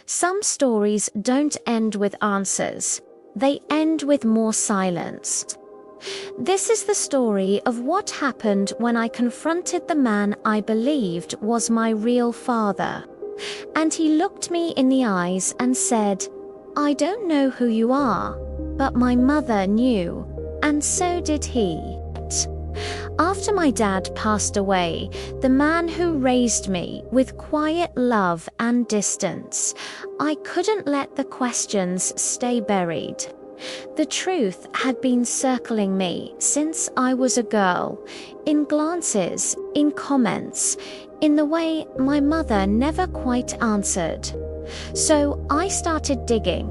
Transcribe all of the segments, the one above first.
Some stories don't end with answers. They end with more silence. This is the story of what happened when I confronted the man I believed was my real father. And he looked me in the eyes and said, "I don't know who you are, but my mother knew, and so did he." After my dad passed away, the man who raised me with quiet love and distance, I couldn't let the questions stay buried. The truth had been circling me since I was a girl, in glances, in comments, in the way my mother never quite answered. So I started digging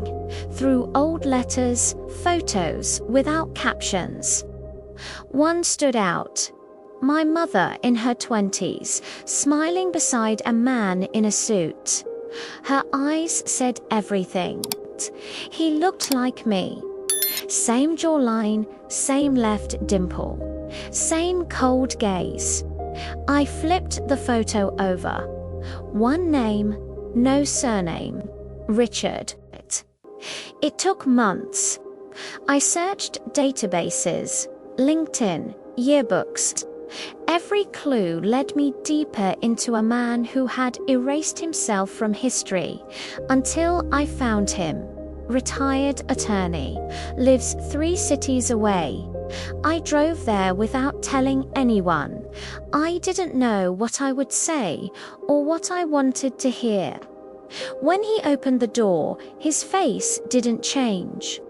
through old letters, photos without captions. One stood out. My mother in her 20s, smiling beside a man in a suit. Her eyes said everything. He looked like me. Same jawline, same left dimple, same cold gaze. I flipped the photo over. One name, no surname. Richard. It took months. I searched databases, LinkedIn, yearbooks. Every clue led me deeper into a man who had erased himself from history until I found him. Retired attorney, lives 3 cities away. I drove there without telling anyone. I didn't know what I would say or what I wanted to hear. When he opened the door, his face didn't change.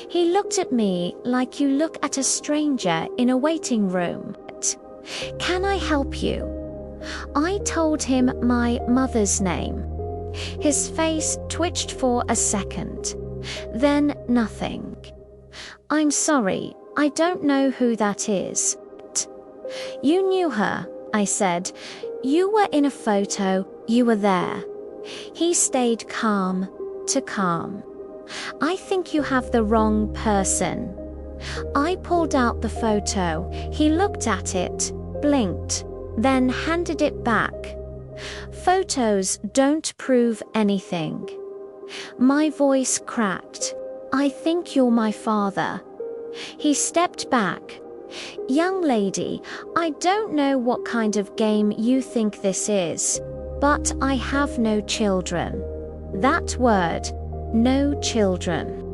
He looked at me like you look at a stranger in a waiting room. "Can I help you?" I told him my mother's name. His face twitched for a second. Then nothing. "I'm sorry, I don't know who that is." "You knew her," I said. "You were in a photo, you were there." He stayed calm to calm. "I think you have the wrong person." I pulled out the photo. He looked at it, blinked, then handed it back. "Photos don't prove anything." My voice cracked. "I think you're my father." He stepped back. "Young lady, I don't know what kind of game you think this is, but I have no children." That word, no children.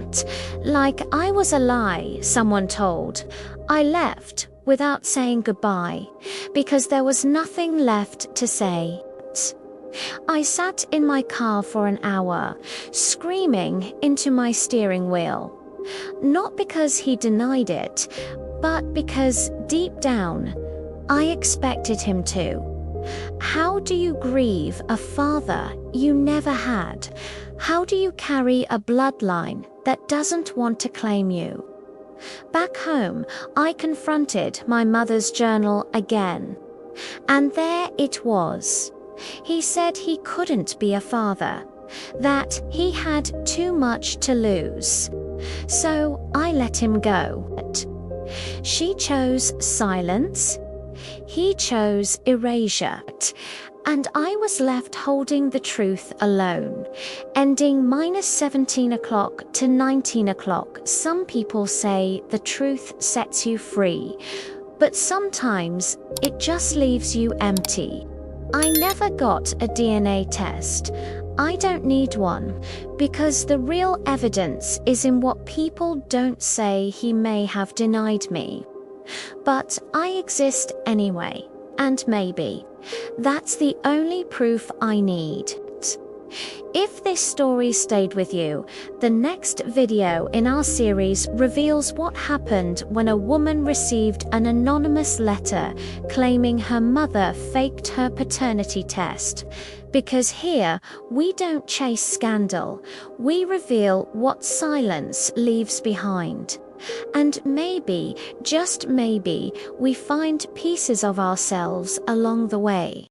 Like I was a lie, someone told. I left without saying goodbye, because there was nothing left to say. I sat in my car for an hour, screaming into my steering wheel. Not because he denied it, but because deep down, I expected him to. How do you grieve a father you never had? How do you carry a bloodline that doesn't want to claim you? Back home, I confronted my mother's journal again. And there it was. He said he couldn't be a father, that he had too much to lose. So I let him go. She chose silence. He chose erasure. And I was left holding the truth alone, ending -17 o'clock to 19 o'clock. Some people say the truth sets you free, but sometimes it just leaves you empty. I never got a DNA test. I don't need one, because the real evidence is in what people don't say. He may have denied me. But I exist anyway, and maybe that's the only proof I need. If this story stayed with you, the next video in our series reveals what happened when a woman received an anonymous letter claiming her mother faked her paternity test. Because here, we don't chase scandal, we reveal what silence leaves behind. And maybe, just maybe, we find pieces of ourselves along the way.